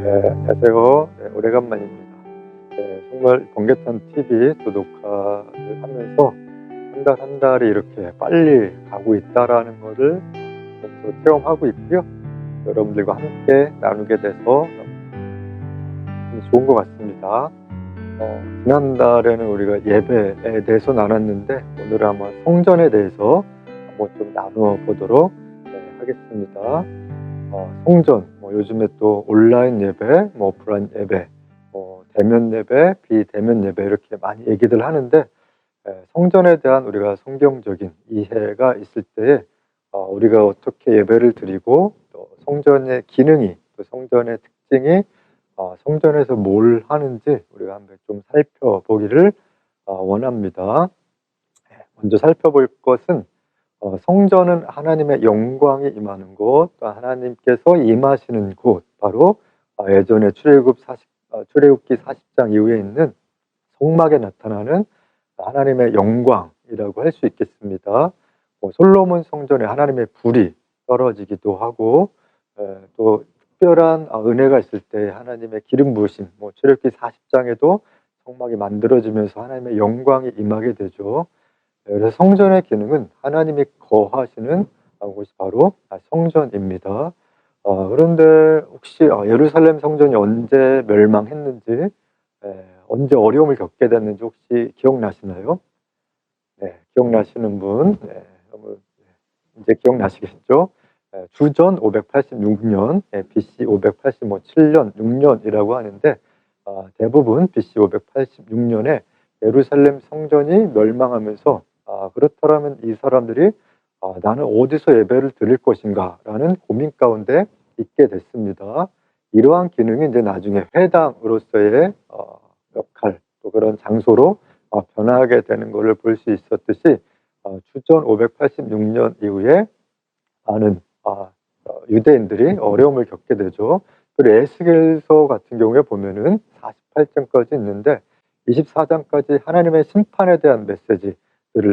네, 안녕하세요. 네, 오래간만입니다. 네, 정말 번개탄 TV 또 녹화를 하면서 한 달 한 달이 이렇게 빨리 가고 있다라는 거를 또 체험하고 있고요. 여러분들과 함께 나누게 돼서 너무 좋은 것 같습니다. 지난달에는 우리가 예배에 대해서 나눴는데 오늘은 한번 성전에 대해서 한번 좀 나누어 보도록 하겠습니다. 성전, 요즘에 또 온라인 예배, 오프라인 예배, 대면 예배, 비대면 예배 이렇게 많이 얘기들 하는데 성전에 대한 우리가 성경적인 이해가 있을 때에 우리가 어떻게 예배를 드리고 또 성전의 기능이 또 성전의 특징이 성전에서 뭘 하는지 우리가 한번 좀 살펴보기를 원합니다. 먼저 살펴볼 것은 성전은 하나님의 영광이 임하는 곳, 또 하나님께서 임하시는 곳, 바로 예전에 출애굽기 40장 이후에 있는 성막에 나타나는 하나님의 영광이라고 할 수 있겠습니다. 솔로몬 성전에 하나님의 불이 떨어지기도 하고, 또 특별한 은혜가 있을 때 하나님의 기름 부으심, 출애굽기 40장에도 성막이 만들어지면서 하나님의 영광이 임하게 되죠. 그래서 성전의 기능은 하나님이 거하시는 곳이 바로 성전입니다. 그런데 혹시 예루살렘 성전이 언제 멸망했는지, 언제 어려움을 겪게 됐는지 혹시 기억나시나요? 네, 기억나시는 분, 이제 기억나시겠죠? 주전 586년, BC 587년, 6년이라고 하는데 대부분 BC 586년에 예루살렘 성전이 멸망하면서 그렇다면 이 사람들이 나는 어디서 예배를 드릴 것인가 라는 고민 가운데 있게 됐습니다. 이러한 기능이 이제 나중에 회당으로서의 역할, 또 그런 장소로 변하게 되는 것을 볼 수 있었듯이 주전 586년 이후에 많은 유대인들이 어려움을 겪게 되죠. 그리고 에스겔서 같은 경우에 보면은 48장까지 있는데 24장까지 하나님의 심판에 대한 메시지들을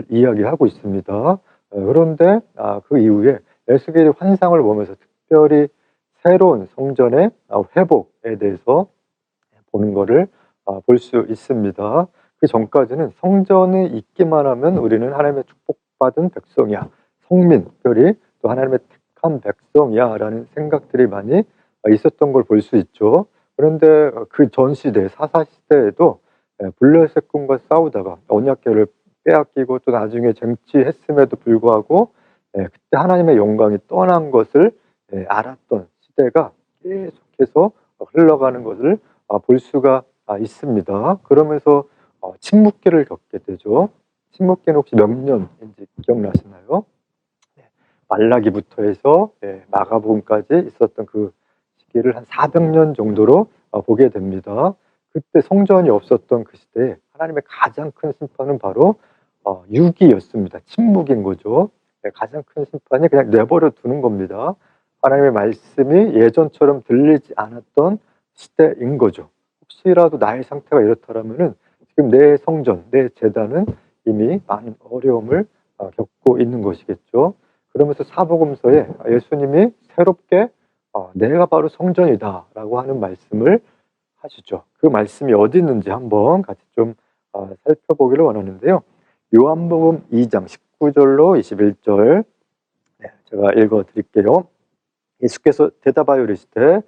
이야기하고 있습니다. 그런데 그 이후에 에스겔이 환상을 보면서 특별히 새로운 성전의 회복에 대해서 보는 것을 볼 수 있습니다. 그 전까지는 성전이 있기만 하면 우리는 하나님의 축복받은 백성이야, 성민, 특별히 또 하나님의 택한 백성이야 라는 생각들이 많이 있었던 걸 볼 수 있죠. 그런데 그 전 시대, 사사 시대에도 블레셋 군과 싸우다가 언약궤를 빼앗기고 또 나중에 쟁취했음에도 불구하고 그때 하나님의 영광이 떠난 것을 알았던 시대가 계속해서 흘러가는 것을 볼 수가 있습니다. 그러면서 침묵기를 겪게 되죠. 침묵기는 혹시 몇 년인지 기억나시나요? 말라기부터 해서 마가복음까지 있었던 그 시기를 한 400년 정도로 보게 됩니다. 그때 성전이 없었던 그 시대에 하나님의 가장 큰 심판은 바로 유기였습니다. 침묵인 거죠. 가장 큰 심판이 그냥 내버려 두는 겁니다. 하나님의 말씀이 예전처럼 들리지 않았던 시대인 거죠. 혹시라도 나의 상태가 이렇다면은 지금 내 성전, 내 제단은 이미 많은 어려움을 겪고 있는 것이겠죠. 그러면서 사복음서에 예수님이 새롭게 내가 바로 성전이다라고 하는 말씀을 하시죠. 그 말씀이 어디 있는지 한번 같이 좀 살펴보기를 원하는데요. 요한복음 2장 19절로 21절 제가 읽어 드릴게요. 예수께서 대답하여 이르시되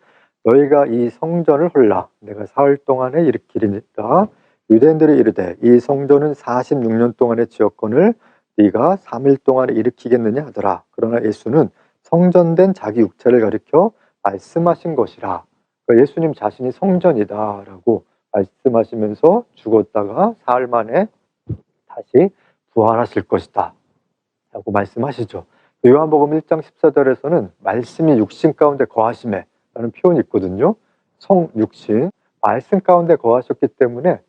너희가 이 성전을 헐라 내가 사흘 동안에 일으키리니까 유대인들이 이르되 이 성전은 46년 동안의 지었건을 네가 3일 동안에 일으키겠느냐 하더라. 그러나 예수는 성전된 자기 육체를 가리켜 말씀하신 것이라. 그러니까 예수님 자신이 성전이다라고 말씀하시면서 죽었다가 사흘 만에 다시 부활하실 것이다 라고 말씀하시죠. 요한복음 1장 14절에서는 말씀이 육신 가운데 거하심에 라는 표현이 있거든요. 성육신, 말씀 가운데 거하셨기 때문에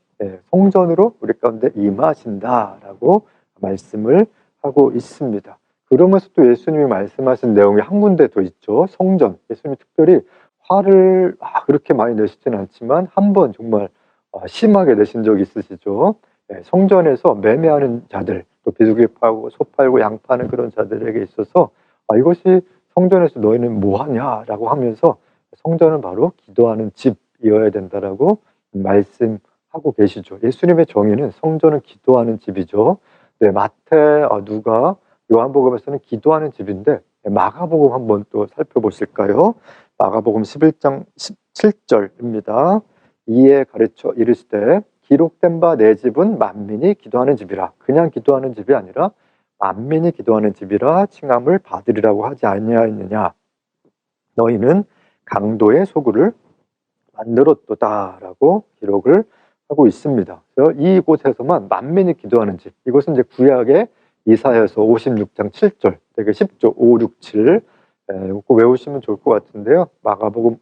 성전으로 우리 가운데 임하신다라고 말씀을 하고 있습니다. 그러면서 또 예수님이 말씀하신 내용이 한 군데 더 있죠. 성전. 예수님이 특별히 화를 그렇게 많이 내시지는 않지만 한 번 정말 심하게 내신 적이 있으시죠. 성전에서 매매하는 자들, 또 비둘기 팔고 소 팔고 양 파는 그런 자들에게 있어서 이것이 성전에서 너희는 뭐하냐라고 하면서 성전은 바로 기도하는 집이어야 된다라고 말씀하고 계시죠. 예수님의 정의는 성전은 기도하는 집이죠. 네, 마태, 누가, 요한복음에서는 기도하는 집인데 마가복음 한번 또 살펴보실까요? 마가복음 11장 17절입니다. 이에 가르쳐 이르시되 기록된 바 내 집은 만민이 기도하는 집이라. 그냥 기도하는 집이 아니라 만민이 기도하는 집이라 칭함을 받으리라고 하지 아니하였느냐. 너희는 강도의 소굴을 만들었도다라고 기록을 하고 있습니다. 그래서 이곳에서만 만민이 기도하는 집. 이것은 이제 구약의 이사야서 56장 7절, 되게 쉽죠. 5, 6, 7. 이거 외우시면 좋을 것 같은데요. 마가복음,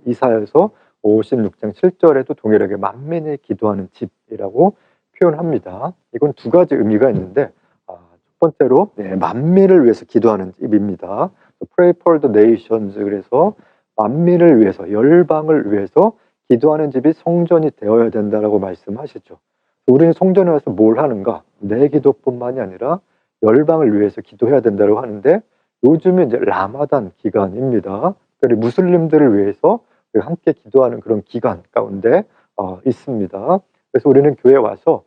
이사야서 56장 7절에도 동일하게 만민이 기도하는 집이라고 표현합니다. 이건 두 가지 의미가 있는데, 첫 번째로 만민을 위해서 기도하는 집입니다. Pray for the nations. 그래서 만민을 위해서, 열방을 위해서 기도하는 집이 성전이 되어야 된다라고 말씀하시죠. 우리는 성전에 와서 뭘 하는가? 내 기도뿐만이 아니라 열방을 위해서 기도해야 된다고 하는데, 요즘은 이제 라마단 기간입니다. 특별히 무슬림들을 위해서 함께 기도하는 그런 기간 가운데 있습니다. 그래서 우리는 교회에 와서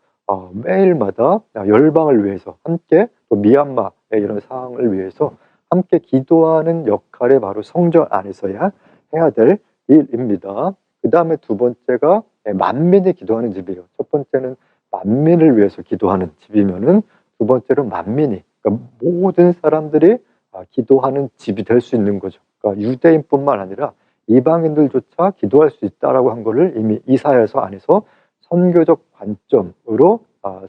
매일마다 열방을 위해서 함께, 또 미얀마의 이런 상황을 위해서 함께 기도하는 역할이 바로 성전 안에서야 해야 될 일입니다. 그 다음에 두 번째가 만민이 기도하는 집이에요. 첫 번째는 만민을 위해서 기도하는 집이면은, 두 번째로 만민이, 그러니까 모든 사람들이 기도하는 집이 될 수 있는 거죠. 그러니까 유대인뿐만 아니라 이방인들조차 기도할 수 있다라고 한 것을 이미 이사야서 안에서 선교적 관점으로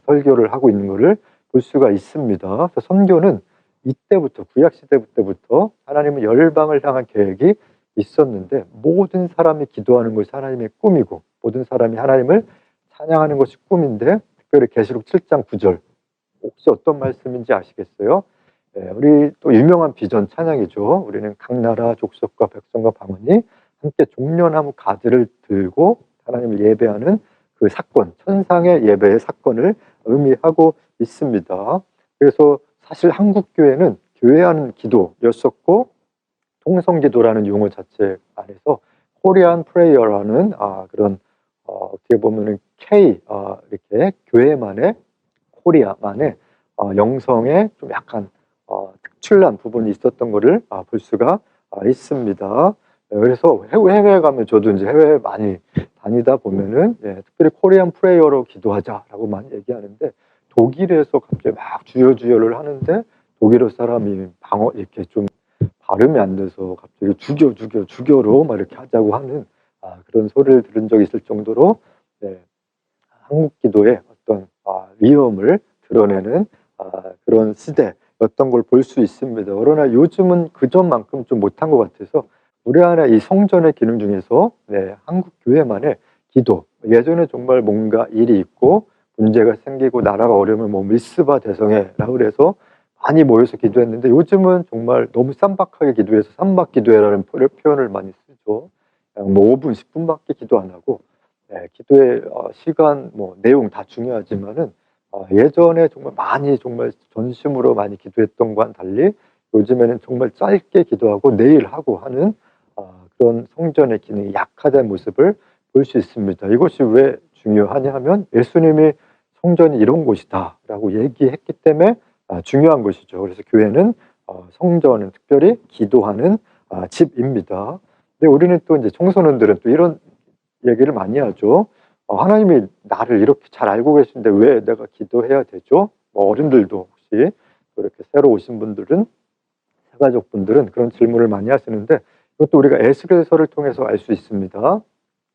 설교를 하고 있는 것을 볼 수가 있습니다. 그래서 선교는 이때부터, 구약 시대 때부터 하나님은 열방을 향한 계획이 있었는데, 모든 사람이 기도하는 것이 하나님의 꿈이고 모든 사람이 하나님을 찬양하는 것이 꿈인데, 특별히 계시록 7장 9절 혹시 어떤 말씀인지 아시겠어요? 우리 또 유명한 비전 찬양이죠. 우리는 각 나라 족속과 백성과 방언이 함께 종려나무 가지를 들고 하나님을 예배하는 그 사건, 천상의 예배의 사건을 의미하고 있습니다. 그래서 사실 한국 교회는 교회하는 기도였었고, 통성기도라는 용어 자체 안에서 코리안 프레이어라는 그런 어떻게 보면은 이렇게 교회만의, 코리아만의 영성에 좀 약간 특출난 부분이 있었던 것을 볼 수가 있습니다. 그래서 해외에 가면, 저도 이제 해외에 많이 다니다 보면은 특별히 코리안 프레이어로 기도하자라고 많이 얘기하는데, 독일에서 갑자기 막 주여주여를 하는데 독일어 사람이 이렇게 좀 발음이 안 돼서 갑자기 주교로 막 이렇게 하자고 하는 그런 소리를 들은 적이 있을 정도로 한국 기도의 어떤 위험을 드러내는 그런 시대였던 걸 볼 수 있습니다. 그러나 요즘은 그 점만큼 좀 못한 것 같아서, 우리 안에 이 성전의 기능 중에서 한국 교회만의 기도, 예전에 정말 뭔가 일이 있고 문제가 생기고 나라가 어려우면 뭐 밀스바 대성회라고 그래서 많이 모여서 기도했는데, 요즘은 정말 너무 쌈박하게 기도해서 쌈박 기도회라는 표현을 많이 쓰죠. 그냥 뭐 5분, 10분밖에 기도 안 하고, 기도의 시간, 내용 다 중요하지만은 예전에 정말 전심으로 많이 기도했던 것과는 달리 요즘에는 정말 짧게 기도하고 내일 하고 하는 그런 성전의 기능이 약화된 모습을 볼 수 있습니다. 이것이 왜 중요하냐 하면, 예수님이 성전이 이런 곳이다라고 얘기했기 때문에 중요한 것이죠. 그래서 교회는 성전은 특별히 기도하는 집입니다. 근데 우리는 또 이제 청소년들은 또 이런 얘기를 많이 하죠. 하나님이 나를 이렇게 잘 알고 계신데 왜 내가 기도해야 되죠? 어른들도 혹시 이렇게 새로 오신 분들은, 새가족분들은 그런 질문을 많이 하시는데, 이것도 우리가 에스겔서를 통해서 알 수 있습니다.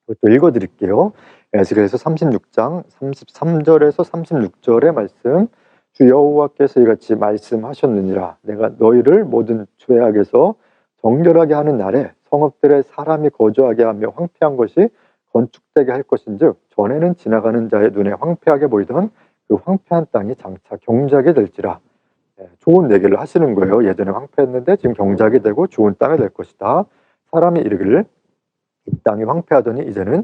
이것도 읽어드릴게요. 에스겔서 36장 33절에서 36절의 말씀. 주 여호와께서 이같이 말씀하셨느니라. 내가 너희를 모든 죄악에서 정결하게 하는 날에 성읍들에 사람이 거주하게 하며 황폐한 것이 건축되게 할 것인즉, 전에는 지나가는 자의 눈에 황폐하게 보이던 그 황폐한 땅이 장차 경작이 될지라. 좋은 얘기를 하시는 거예요. 예전에 황폐했는데 지금 경작이 되고 좋은 땅이 될 것이다. 사람이 이르기를 이 땅이 황폐하더니 이제는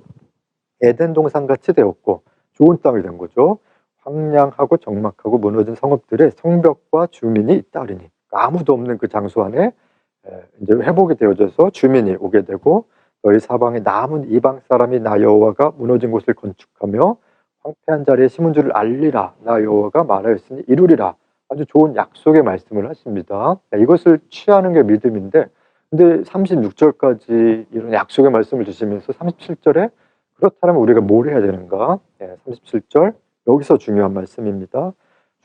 에덴 동산같이 되었고 좋은 땅이 된 거죠. 황량하고 적막하고 무너진 성읍들의 성벽과 주민이 있다리니, 아무도 없는 그 장소 안에 이제 회복이 되어져서 주민이 오게 되고, 너희 사방에 남은 이방 사람이 나 여호와가 무너진 곳을 건축하며 황폐한 자리에 심은 줄을 알리라. 나 여호와가 말하였으니 이루리라. 아주 좋은 약속의 말씀을 하십니다. 이것을 취하는 게 믿음인데, 근데 36절까지 이런 약속의 말씀을 주시면서 37절에 그렇다면 우리가 뭘 해야 되는가? 37절 여기서 중요한 말씀입니다.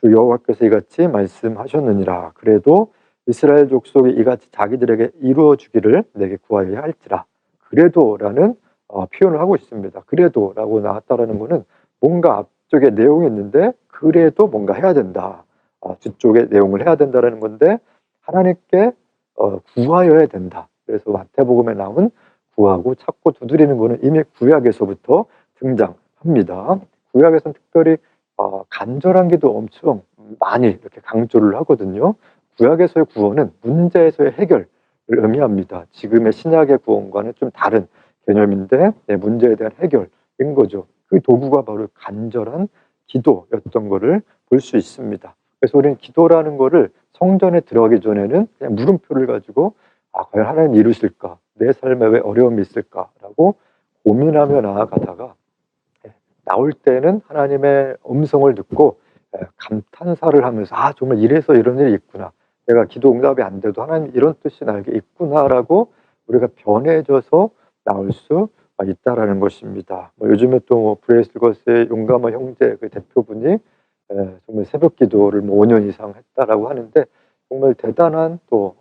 주 여호와께서 이같이 말씀하셨느니라. 그래도 이스라엘 족속이 이같이 자기들에게 이루어 주기를 내게 구하여야 할지라. 그래도라는 표현을 하고 있습니다. 그래도라고 나왔다라는 것은 뭔가 앞쪽에 내용이 있는데 그래도 뭔가 해야 된다. 뒤쪽에 내용을 해야 된다라는 건데 하나님께 구하여야 된다. 그래서 마태복음에 나온 구하고 찾고 두드리는 것은 이미 구약에서부터 등장합니다. 구약에서는 특별히 간절한 기도 엄청 많이 이렇게 강조를 하거든요. 구약에서의 구원은 문제에서의 해결을 의미합니다. 지금의 신약의 구원과는 좀 다른 개념인데 문제에 대한 해결인 거죠. 그 도구가 바로 간절한 기도였던 것을 볼 수 있습니다. 그래서 우리는 기도라는 것을 성전에 들어가기 전에는 그냥 물음표를 가지고 과연 하나님 이루실까? 내 삶에 왜 어려움이 있을까라고 고민하며 나아가다가 나올 때는 하나님의 음성을 듣고 감탄사를 하면서 정말 이래서 이런 일이 있구나. 내가 기도 응답이 안 돼도 하나님 이런 뜻이 나에게 있구나라고 우리가 변해져서 나올 수 있다라는 것입니다. 요즘에 또 브레이슬것의 용감한 형제 그 대표분이 정말 새벽 기도를 5년 이상 했다라고 하는데 정말 대단한 또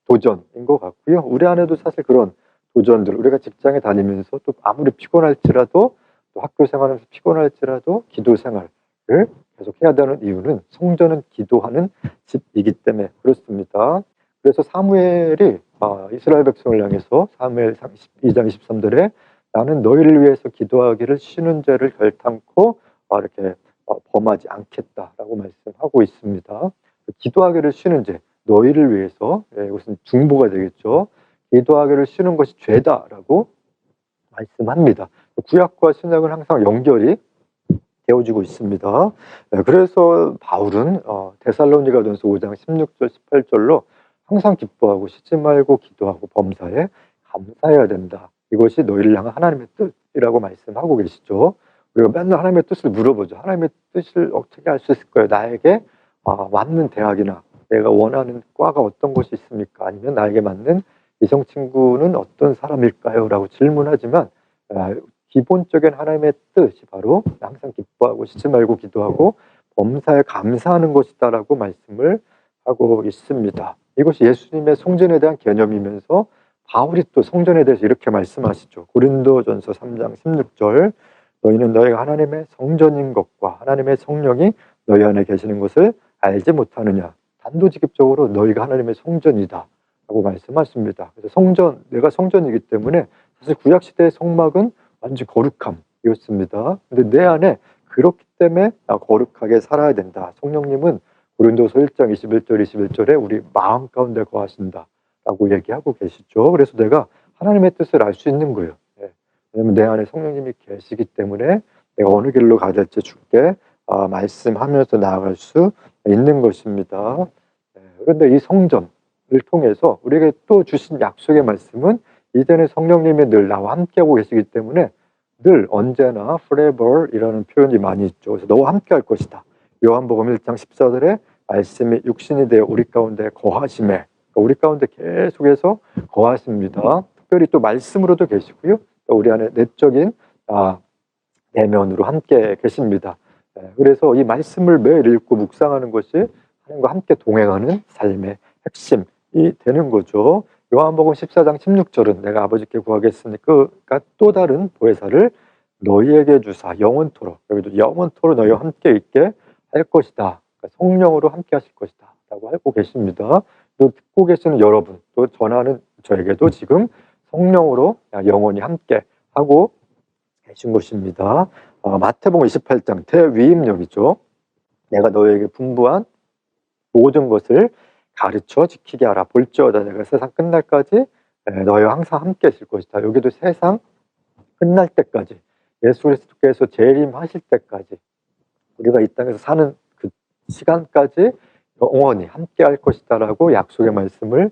도전인 것 같고요. 우리 안에도 사실 그런 도전들, 우리가 직장에 다니면서 또 아무리 피곤할지라도 또 학교 생활하면서 피곤할지라도 기도 생활을 계속 해야 되는 이유는 성전은 기도하는 집이기 때문에 그렇습니다. 그래서 사무엘이 이스라엘 백성을 향해서 사무엘상 12장 23절에 나는 너희를 위해서 기도하기를 쉬는 죄를 결탄코 이렇게 범하지 않겠다라고 말씀하고 있습니다. 기도하기를 쉬는 죄, 너희를 위해서 이것은 중보가 되겠죠. 기도하기를 쉬는 것이 죄다라고 말씀합니다. 구약과 신약은 항상 연결이 되어지고 있습니다. 그래서 바울은 데살로니가전서 5장 16절 18절로 항상 기뻐하고 쉬지 말고 기도하고 범사에 감사해야 된다. 이것이 너희를 향한 하나님의 뜻이라고 말씀하고 계시죠. 우리가 맨날 하나님의 뜻을 물어보죠. 하나님의 뜻을 어떻게 알 수 있을까요? 나에게 맞는 대학이나 내가 원하는 과가 어떤 것이 있습니까? 아니면 나에게 맞는 이성 친구는 어떤 사람일까요? 라고 질문하지만 기본적인 하나님의 뜻이 바로 항상 기뻐하고 쉬지 말고 기도하고 범사에 감사하는 것이다라고 말씀을 하고 있습니다. 이것이 예수님의 성전에 대한 개념이면서 바울이 또 성전에 대해서 이렇게 말씀하시죠. 고린도전서 3장 16절 너희는 너희가 하나님의 성전인 것과 하나님의 성령이 너희 안에 계시는 것을 알지 못하느냐. 단도직입적으로 너희가 하나님의 성전이다 라고 말씀하십니다. 그래서 성전, 내가 성전이기 때문에 사실 구약시대의 성막은 완전 거룩함이었습니다. 근데 내 안에 그렇기 때문에 거룩하게 살아야 된다. 성령님은 고린도서 1장 21절 21절에 우리 마음 가운데 거하신다 라고 얘기하고 계시죠. 그래서 내가 하나님의 뜻을 알 수 있는 거예요. 왜냐면 내 안에 성령님이 계시기 때문에 내가 어느 길로 가야 될지 주께 말씀하면서 나아갈 수 있는 것입니다. 그런데 이 성전을 통해서 우리에게 또 주신 약속의 말씀은 이전에 성령님이 늘 나와 함께하고 계시기 때문에 늘 언제나 forever이라는 표현이 많이 있죠. 그래서 너와 함께할 것이다. 요한복음 1장 14절에 말씀이 육신이 되어 우리 가운데 거하심에, 그러니까 우리 가운데 계속해서 거하십니다. 특별히 또 말씀으로도 계시고요. 또 우리 안에 내적인 내면으로 함께 계십니다. 그래서 이 말씀을 매일 읽고 묵상하는 것이 하나님과 함께 동행하는 삶의 핵심이 되는 거죠. 요한복음 14장 16절은 내가 아버지께 구하겠으니까 또 다른 보혜사를 너희에게 주사 영원토록, 여기도 영원토록 너희와 함께 있게 할 것이다. 그러니까 성령으로 함께 하실 것이다 라고 하고 계십니다. 또 듣고 계시는 여러분, 또 전하는 저에게도 지금 성령으로 영원히 함께 하고 계신 것입니다. 마태복음 28장 대위임력이죠. 내가 너희에게 분부한 모든 것을 가르쳐 지키게 하라. 볼지어다 내가 세상 끝날까지 너희와 항상 함께 있을 것이다. 여기도 세상 끝날 때까지, 예수 그리스도께서 재림하실 때까지, 우리가 이 땅에서 사는 그 시간까지 영원히 함께 할 것이다 라고 약속의 말씀을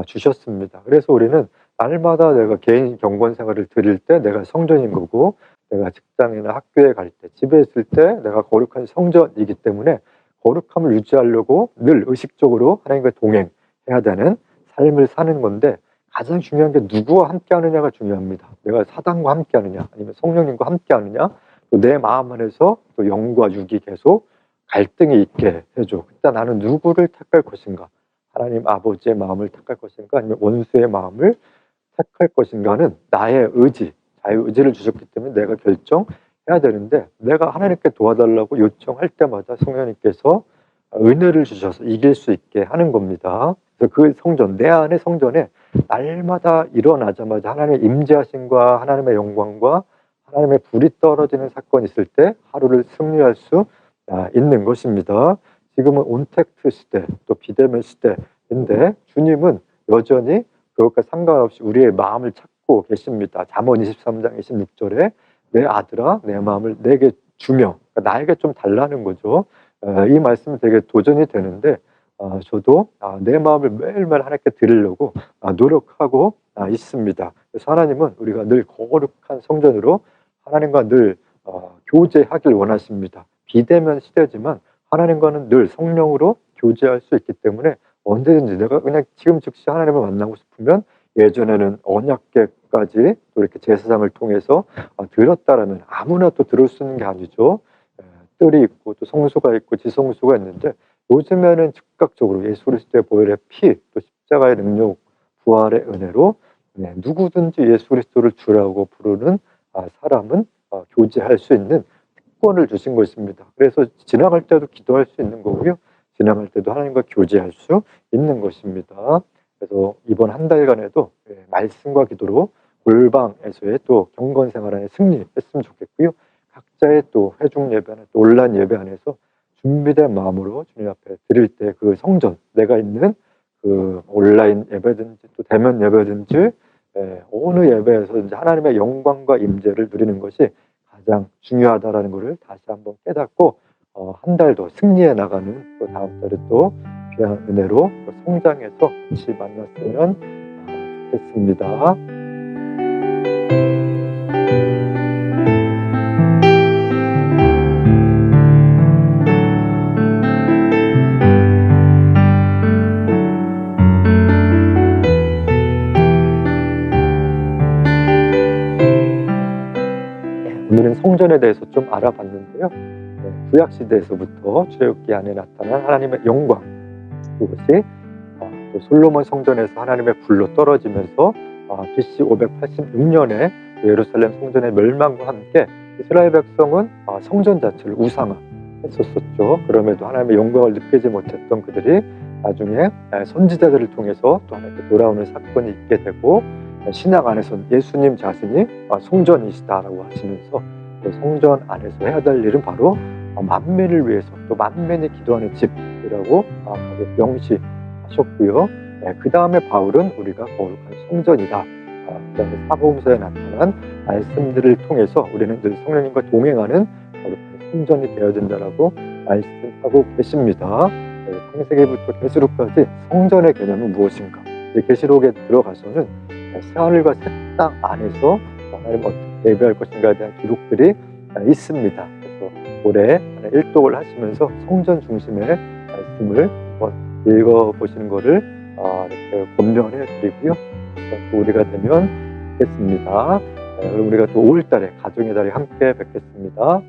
주셨습니다. 그래서 우리는 날마다 내가 개인 경건 생활을 드릴 때 내가 성전인 거고, 내가 직장이나 학교에 갈 때, 집에 있을 때 내가 거룩한 성전이기 때문에 거룩함을 유지하려고 늘 의식적으로 하나님과 동행해야 되는 삶을 사는 건데, 가장 중요한 게 누구와 함께 하느냐가 중요합니다. 내가 사단과 함께 하느냐, 아니면 성령님과 함께 하느냐, 또 내 마음 안에서 또 영과 육이 계속 갈등이 있게 해줘. 그때 나는 누구를 택할 것인가? 하나님 아버지의 마음을 택할 것인가? 아니면 원수의 마음을 택할 것인가는 나의 의지, 자유의지를 주셨기 때문에 내가 결정해야 되는데, 내가 하나님께 도와달라고 요청할 때마다 성령님께서 은혜를 주셔서 이길 수 있게 하는 겁니다. 그래서 그 성전, 내 안의 성전에 날마다 일어나자마자 하나님의 임재하심과 하나님의 영광과 하나님의 불이 떨어지는 사건이 있을 때 하루를 승리할 수 있는 것입니다. 지금은 온택트 시대, 또 비대면 시대인데 주님은 여전히 그것과 상관없이 우리의 마음을 찾고 계십니다. 잠언 23장 26절에 내 아들아 내 마음을 내게 주며, 그러니까 나에게 좀 달라는 거죠. 이 말씀은 되게 도전이 되는데, 저도 내 마음을 매일매일 하나님께 드리려고 노력하고 있습니다. 그래서 하나님은 우리가 늘 거룩한 성전으로 하나님과 늘 교제하길 원하십니다. 비대면 시대지만 하나님과는 늘 성령으로 교제할 수 있기 때문에 언제든지 내가 그냥 지금 즉시 하나님을 만나고 싶으면, 예전에는 언약궤까지 또 이렇게 제사장을 통해서 드렸다라면 아무나 또 들을 수 있는 게 아니죠. 뜰이 있고 또 성소가 있고 지성소가 있는데, 요즘에는 즉각적으로 예수 그리스도의 보혈의 피, 또 십자가의 능력, 부활의 은혜로 누구든지 예수 그리스도를 주라고 부르는 사람은 교제할 수 있는 특권을 주신 것입니다. 그래서 지나갈 때도 기도할 수 있는 거고요, 지나갈 때도 하나님과 교제할 수 있는 것입니다. 그래서 이번 한 달간에도 말씀과 기도로 골방에서의 또 경건 생활 안에 승리했으면 좋겠고요, 각자의 또 회중 예배 안에 또 온라인 예배 안에서 준비된 마음으로 주님 앞에 드릴 때 그 성전, 내가 있는 그 온라인 예배든지 또 대면 예배든지 어느 예배에서든지 하나님의 영광과 임재를 누리는 것이 가장 중요하다라는 것을 다시 한번 깨닫고, 한 달 더 승리해 나가는 또 다음 달에 또 귀한 은혜로 또 성장해서 같이 만났으면 좋겠습니다. 오늘은 성전에 대해서 좀 알아봤는데요. 구약 시대에서부터 출애굽기 안에 나타난 하나님의 영광, 그것이 또 솔로몬 성전에서 하나님의 불로 떨어지면서 BC 586년에 예루살렘 성전의 멸망과 함께 이스라엘 백성은 성전 자체를 우상화했었죠. 그럼에도 하나님의 영광을 느끼지 못했던 그들이 나중에 선지자들을 통해서 또 하나님께 돌아오는 사건이 있게 되고, 신앙 안에서는 예수님 자신이 성전이시다라고 하시면서 성전 안에서 해야 될 일은 바로 만민을 위해서 또 만민이 기도하는 집이라고 명시하셨고요. 그 다음에 바울은 우리가 거룩한 성전이다, 그 다음에 사복음서에 나타난 말씀들을 통해서 우리는 늘 성령님과 동행하는 거룩한 성전이 되어야 된다라고 말씀하고 계십니다. 창세기부터 계시록까지 성전의 개념은 무엇인가, 계시록에 들어가서는 새하늘과 새 땅 안에서 하나님 어떻게 예배할 것인가에 대한 기록들이 있습니다. 그래서 올해 일독을 하시면서 성전 중심의 말씀을 한번 읽어보시는 것을 이렇게 권면해 드리고요. 또 우리가 되면 뵙겠습니다. 우리가 또 5월달에 가정의 달에 함께 뵙겠습니다.